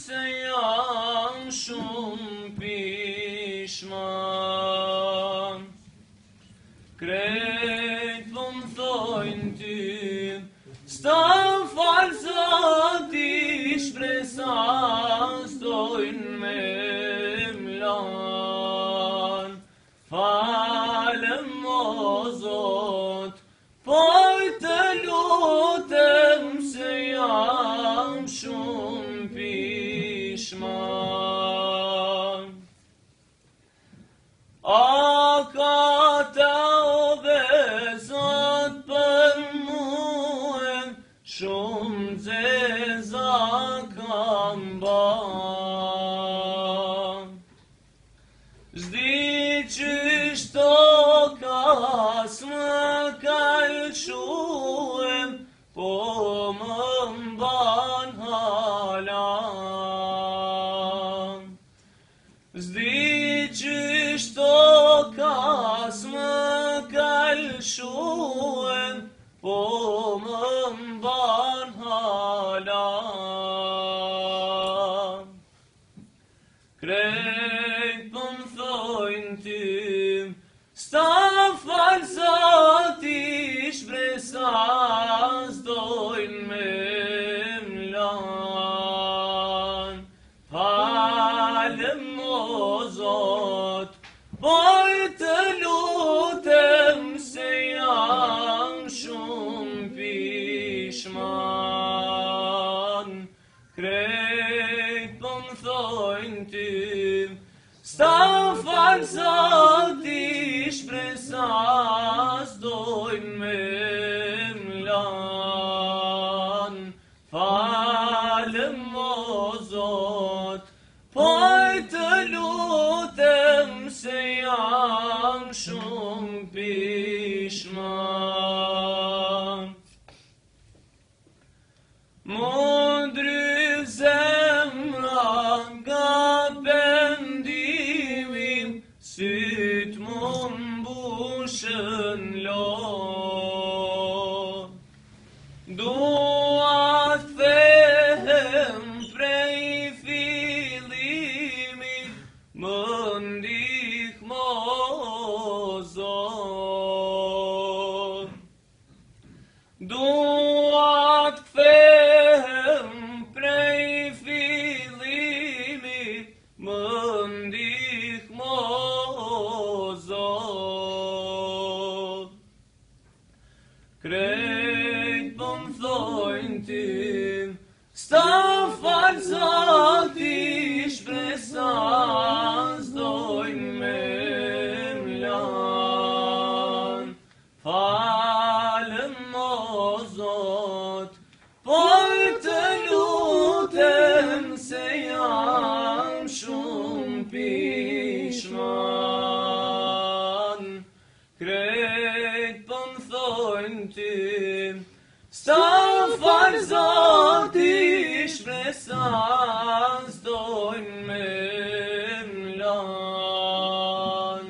se jam shumë pishman. Krejt po m'thojnë ty, s'ta falë zoti, shpresa s'dojnë me m'lan. Falem o Zot, por të lutem se jam shumë pishman. A ka ta ove Zot për muë, shumë zeza kam ban. Zdi qështo kas më kalshuem, po më mban halan. Zdi qështo kas më kalshuem, po më mban halan. Krejt po m'thojnë ty, s'ta falë zoti, shpresa s'dojnë me m'lan. Falem o Zot, por të lutem se jam shumë pishman. Krejt po m'thojnë ty, s'ta falë zoti, shpresa s'dojnë me m'lan. Falem o Zot, por të lutem se jam shumë pishman. Mundry zemra nga pendimin, syt mu mbushën lot. Dua thehem prej fillimit, më ndihmo Zot. Dua thehem prej fillimit, më ndihmo Zot. Krejt po m'thojnë ty, s'ta falë zoti, shpresa s'dojnë me m'lan. Falem o Zot, por të lutem se jam shumë pishman. Krejt po m'thojnë ty, s'ta falë zoti, shpresa s'dojnë me m'lan.